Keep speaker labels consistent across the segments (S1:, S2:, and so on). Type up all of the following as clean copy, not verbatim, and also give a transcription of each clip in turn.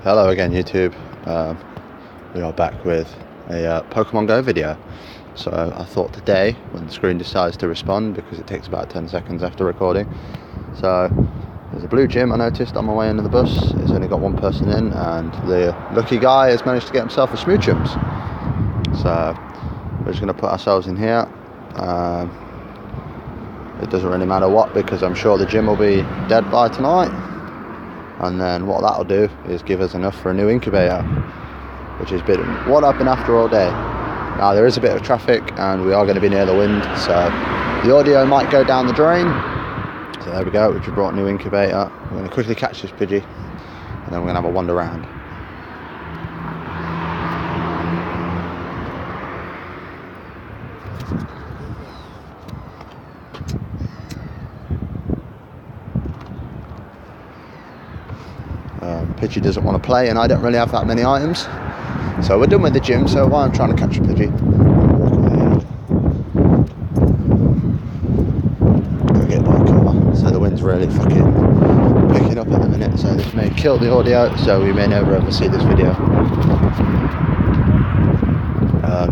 S1: Hello again, YouTube. We are back with a Pokemon Go video. So I thought today, when the screen decides to respond, because it takes about 10 seconds after recording. So there's a blue gym I noticed on my way into the bus. It's only got one person in, and the lucky guy has managed to get himself a Smoochums. So we're just going to put ourselves in here. It doesn't really matter what, because I'm sure the gym will be dead by tonight. And then what that'll do is give us enough for a new incubator, which is what I've been after all day. Now there is a bit of traffic and we are going to be near the wind, so the audio might go down the drain. So there we go, we've brought a new incubator. We're going to quickly catch this Pidgey and then we're going to have a wander around. Pidgey doesn't want to play and I don't really have that many items, so we're done with the gym. So while I'm trying to catch a Pidgey, go get my cover. So the wind's really fucking picking up at the minute, so this may kill the audio, so we may never ever see this video.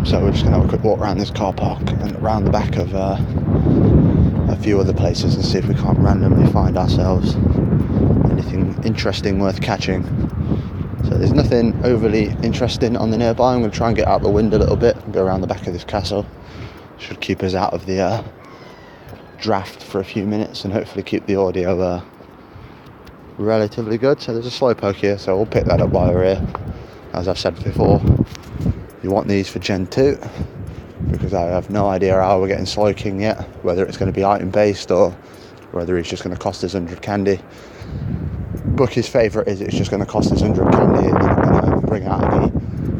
S1: So we're just going to have a quick walk around this car park and around the back of a few other places and see if we can't randomly find ourselves anything interesting worth catching. So there's nothing overly interesting on the nearby. I'm going to try and get out the wind a little bit and go around the back of this castle. Should keep us out of the draft for a few minutes and hopefully keep the audio relatively good. So there's a Slowpoke here, so we'll pick that up while we're here. As I've said before, you want these for Gen 2, because I have no idea how we're getting Slowking yet, whether it's going to be item based or whether he's just going to cost us 100 candy. Bookie's favourite is it's just going to cost us 100 candy and they're not going to bring out any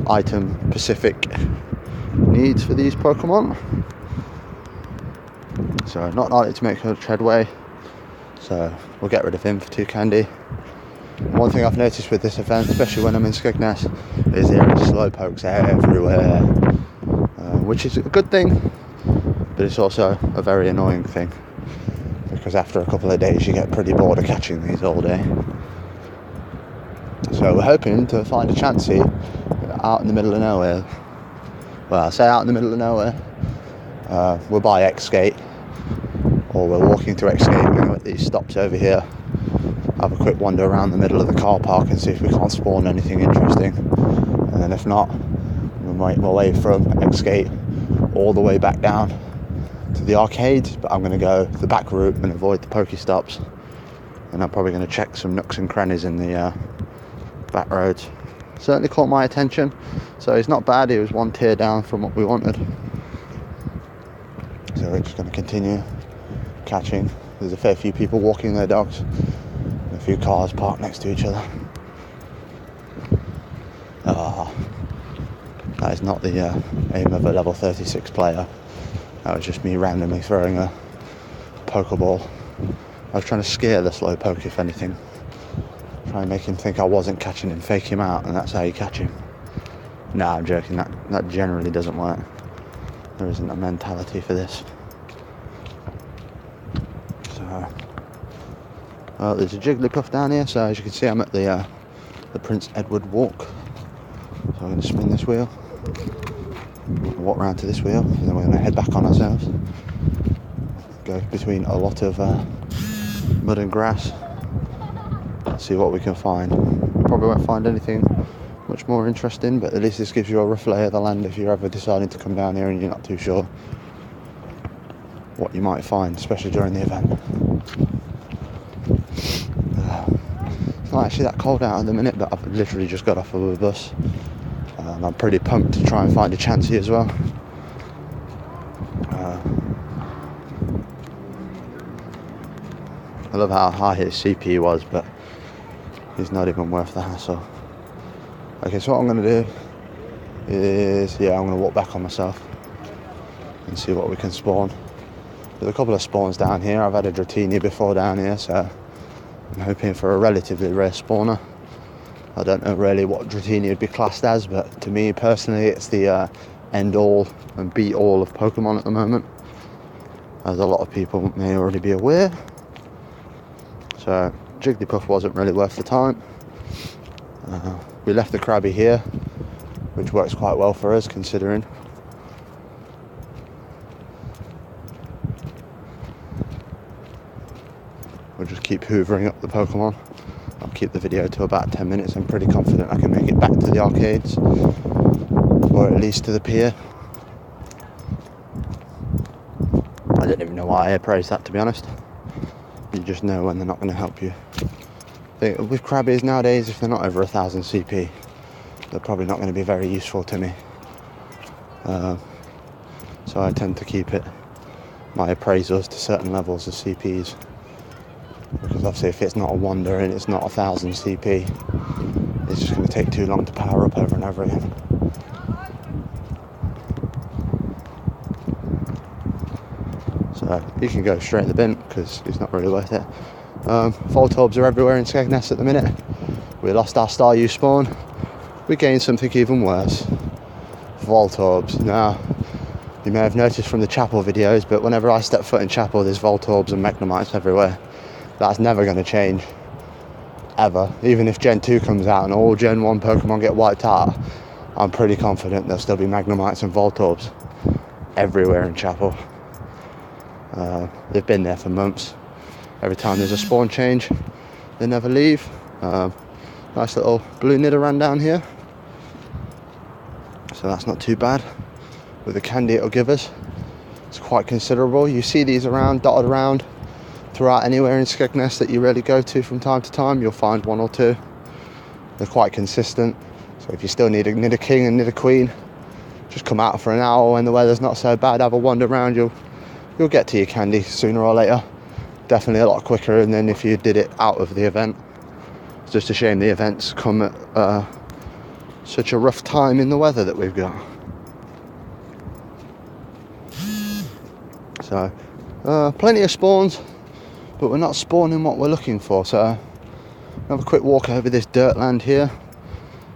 S1: item specific needs for these Pokemon. So not likely to make much headway, so we'll get rid of him for 2 candy. One thing I've noticed with this event, especially when I'm in Skegness, is there are Slowpokes everywhere, which is a good thing, but it's also a very annoying thing, because after a couple of days you get pretty bored of catching these all day. So we're hoping to find a Chansey out in the middle of nowhere. Well, I say out in the middle of nowhere. We're by X-Skate, or we're walking through X-Skate. We're going to at these stops over here, have a quick wander around the middle of the car park and see if we can't spawn anything interesting. And then if not, we might make our way from X-Skate all the way back down to the arcades, but I'm going to go the back route and avoid the Pokestops. And I'm probably going to check some nooks and crannies in the back roads. Certainly caught my attention, so he's not bad. He was one tier down from what we wanted. So we're just going to continue catching. There's a fair few people walking their dogs, and a few cars parked next to each other. That is not the aim of a level 36 player. That was just me randomly throwing a Pokeball. I was trying to scare the Slowpoke, if anything. Try and make him think I wasn't catching him, fake him out, and that's how you catch him. Nah, I'm joking. That generally doesn't work. There isn't a mentality for this. So, there's a Jigglypuff down here. So as you can see, I'm at the Prince Edward Walk. So I'm going to spin this wheel, walk round to this wheel, and then we're going to head back on ourselves. Go between a lot of mud and grass. See what we can find. We probably won't find anything much more interesting, but at least this gives you a rough lay of the land if you're ever deciding to come down here and you're not too sure what you might find, especially during the event. It's not actually that cold out at the minute, but I've literally just got off of a bus. I'm pretty pumped to try and find a Chansey as well. I love how high his CP was, but he's not even worth the hassle. Okay, so what I'm going to do is, I'm going to walk back on myself and see what we can spawn. There's a couple of spawns down here. I've had a Dratini before down here, so I'm hoping for a relatively rare spawner. I don't know really what Dratini would be classed as, but to me personally it's the end all and be all of Pokemon at the moment, as a lot of people may already be aware. So Jigglypuff wasn't really worth the time. We left the crabby here, which works quite well for us considering. We'll just keep hoovering up the Pokemon. I'll keep the video to about 10 minutes. I'm pretty confident I can make it back to the arcades, or at least to the pier. I don't even know why I appraised that, to be honest. You just know when they're not going to help you. With crabbies nowadays, if they're not over 1000 CP, they're probably not going to be very useful to me. So I tend to keep my appraisals to certain levels of CPs. Because obviously if it's not a wonder and it's not 1000 CP, it's just going to take too long to power up over and over again. So you can go straight in the bin because it's not really worth it. Voltorbs are everywhere in Skegness at the minute. We lost our Staryu spawn. We gained something even worse. Voltorbs. Now, you may have noticed from the chapel videos, but whenever I step foot in chapel, there's Voltorbs and Magnemites everywhere. That's never going to change. Ever. Even if Gen 2 comes out and all Gen 1 Pokemon get wiped out, I'm pretty confident there'll still be Magnemites and Voltorbs everywhere in chapel. They've been there for months. Every time there's a spawn change, they never leave. Nice little blue Nidoran down here. So that's not too bad. With the candy it'll give us, it's quite considerable. You see these around, dotted around throughout anywhere in Skegness that you really go to from time to time. You'll find one or two. They're quite consistent. So if you still need a Nidoking and Nidoqueen, just come out for an hour when the weather's not so bad, have a wander around, you'll get to your candy sooner or later. Definitely a lot quicker than if you did it out of the event. It's just a shame the events come at such a rough time in the weather that we've got. So plenty of spawns, but we're not spawning what we're looking for. So have a quick walk over this dirt land here,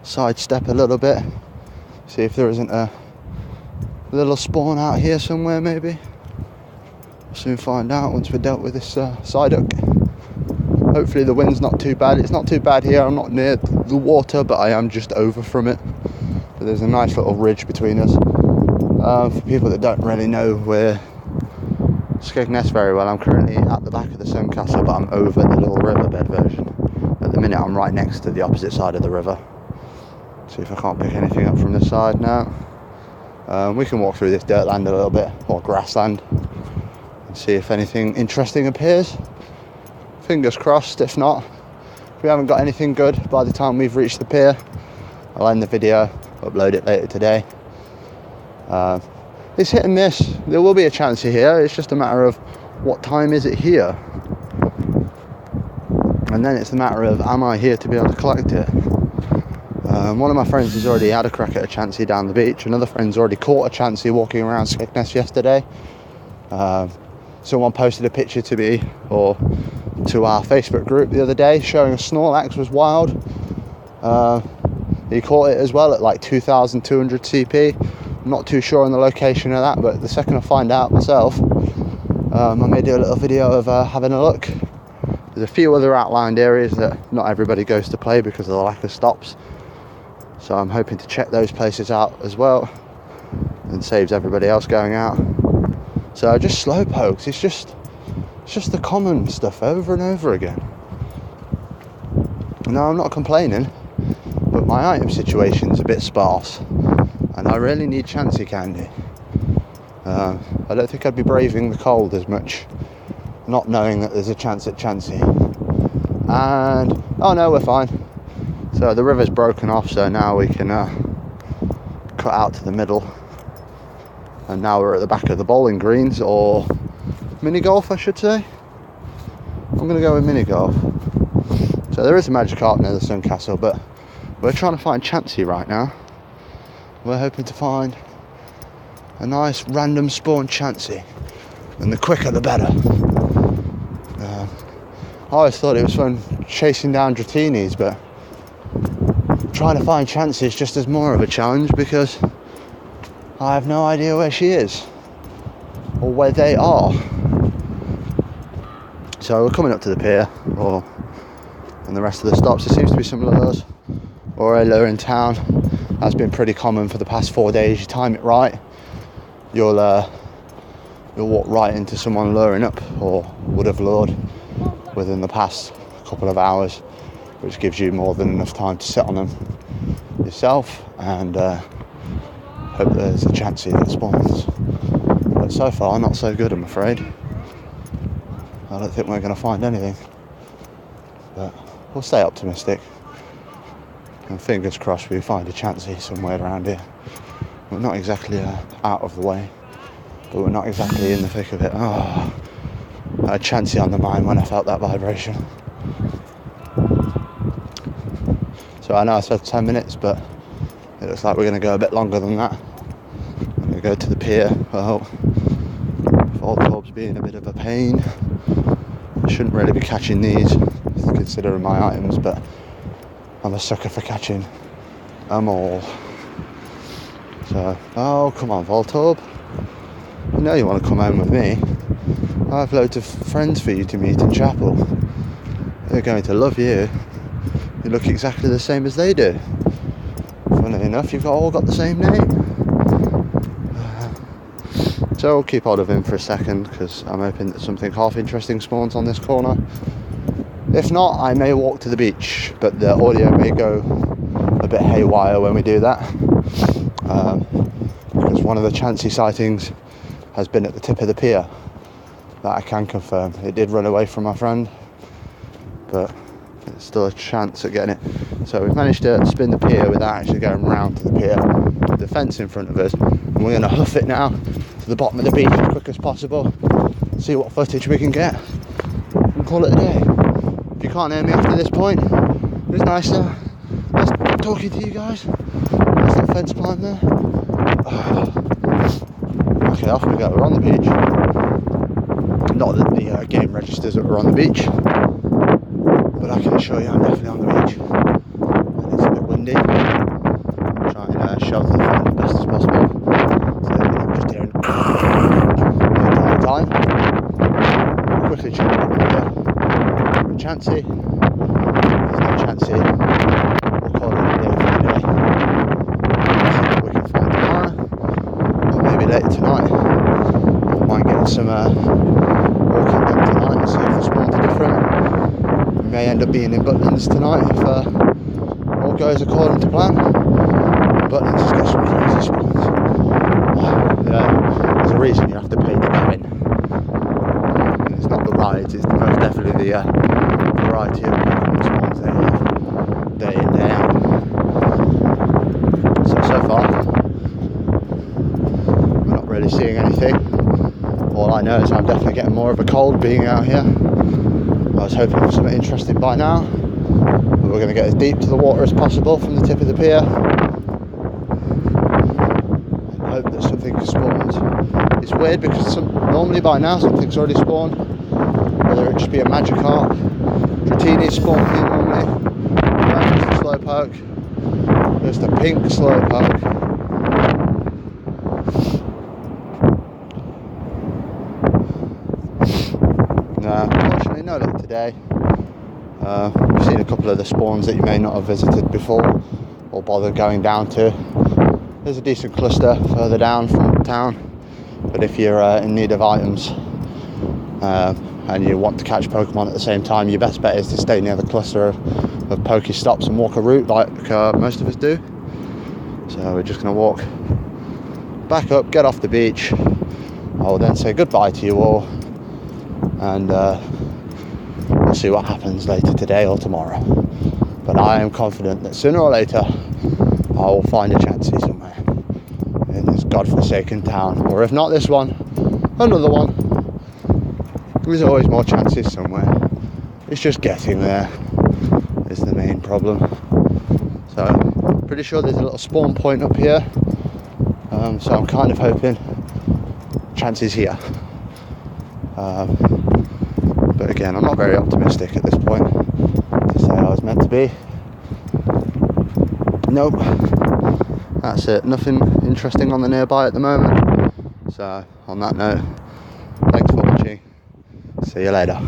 S1: sidestep a little bit, see if there isn't a little spawn out here somewhere maybe. We'll soon find out once we've dealt with this Psyduck. Hopefully the wind's not too bad. It's not too bad here. I'm not near the water, but I am just over from it. But there's a nice little ridge between us. For people that don't really know where Skegness very well, I'm currently at the back of the Sun Castle, but I'm over the little riverbed version. At the minute I'm right next to the opposite side of the river. See if I can't pick anything up from this side now. We can walk through this dirt land a little bit, or grassland, and see if anything interesting appears. Fingers crossed. If not, if we haven't got anything good by the time we've reached the pier, I'll end the video, upload it later today. It's hit and miss. There will be a Chansey here. It's just a matter of what time is it here, and then it's a matter of am I here to be able to collect it. One of my friends has already had a crack at a Chansey down the beach. Another friend's already caught a Chansey walking around Skegness yesterday. Someone posted a picture to me or to our Facebook group the other day showing a Snorlax was wild. He caught it as well at like 2,200 CP. I'm not too sure on the location of that, but the second I find out myself, I may do a little video of having a look. There's a few other outlined areas that not everybody goes to play because of the lack of stops. So I'm hoping to check those places out as well, and saves everybody else going out. So just slow pokes, it's just the common stuff over and over again. No, I'm not complaining, but my item situation's a bit sparse, and I really need Chansey candy. I don't think I'd be braving the cold as much, not knowing that there's a chance at Chansey. And, oh no, we're fine. So the river's broken off, so now we can cut out to the middle. And now we're at the back of the bowling greens, or mini golf I should say. I'm going to go with mini golf. So there is a Magikarp near the Sun Castle, but we're trying to find Chansey right now. We're hoping to find a nice random spawn Chansey, and the quicker the better. I always thought it was fun chasing down Dratinis, but trying to find Chansey is just as more of a challenge because I have no idea where she is or where they are. So we're coming up to the pier, and the rest of the stops. There seems to be some lures or a lure in town has been pretty common for the past 4 days. You time it right, you'll walk right into someone luring up or would have lured within the past couple of hours, which gives you more than enough time to sit on them yourself and hope there's a Chansey that spawns. But so far, not so good, I'm afraid. I don't think we're going to find anything, but we'll stay optimistic. And fingers crossed we find a Chansey somewhere around here. We're not exactly out of the way, but we're not exactly in the thick of it. Oh, I had Chansey on the mind when I felt that vibration. So I know I said 10 minutes, but it looks like we're going to go a bit longer than that. I'm going to go to the pier. Well, Voltorb's being a bit of a pain. I shouldn't really be catching these, considering my items, but I'm a sucker for catching them all. So, oh, come on, Voltorb. You know you want to come home with me. I have loads of friends for you to meet in chapel. They're going to love you. You look exactly the same as they do. Funnily enough, you've all got the same name. So I'll keep hold of him for a second, because I'm hoping that something half interesting spawns on this corner. If not, I may walk to the beach, but the audio may go a bit haywire when we do that. Because one of the Chansey sightings has been at the tip of the pier. That I can confirm. It did run away from my friend, but there's still a chance at getting it. So we've managed to spin the pier without actually going round to the pier, with the fence in front of us, and we're going to hoof it now to the bottom of the beach as quick as possible, see what footage we can get, and call it a day. If you can't hear me after this point, it was nice talking to you guys. There's that fence climb there. Okay, off we go. We're on the beach. Not that the game registers that we're on the beach, but I can assure you I'm definitely on the beach. And it's a bit windy. I'm trying to shelter the phone as best as possible, so that we're not just hearing the entire time. Quickly check the video for a Chansey. There's no Chansey. We'll call it a day for the day. See what we can find tomorrow, or maybe later tonight. I might get some walking done tonight and see if the spawns are different. We may end up being in Butlins tonight if all goes according to plan. Butlins has got some crazy spawns. There's a reason you have to pay to go in. It's not the rides, it's most definitely the variety of Pokemon spawns they have day in, day out. So far, we're not really seeing anything. All I know is I'm definitely getting more of a cold being out here. I was hoping for something interesting by now, but we're going to get as deep to the water as possible from the tip of the pier and hope that something spawns. It's weird because normally by now something's already spawned, whether it just be a Magikarp. Dratini spawned here normally, just a Slowpoke, just a pink Slowpoke. Unfortunately no luck today. We've seen a couple of the spawns that you may not have visited before or bothered going down to. There's a decent cluster further down from town, but if you're in need of items and you want to catch Pokemon at the same time, your best bet is to stay near the cluster of Pokestops and walk a route like most of us do. So we're just going to walk back up, get off the beach. I will then say goodbye to you all, and we'll see what happens later today or tomorrow. But I am confident that sooner or later I will find a Chansey somewhere in this godforsaken town, or if not this one, another one. There's always more chances somewhere. It's just getting there is the main problem. So pretty sure there's a little spawn point up here, so I'm kind of hoping Chansey's here. But again, I'm not very optimistic at this point to say I was meant to be. Nope, that's it. Nothing interesting on the nearby at the moment. So on that note, thanks for watching. See you later.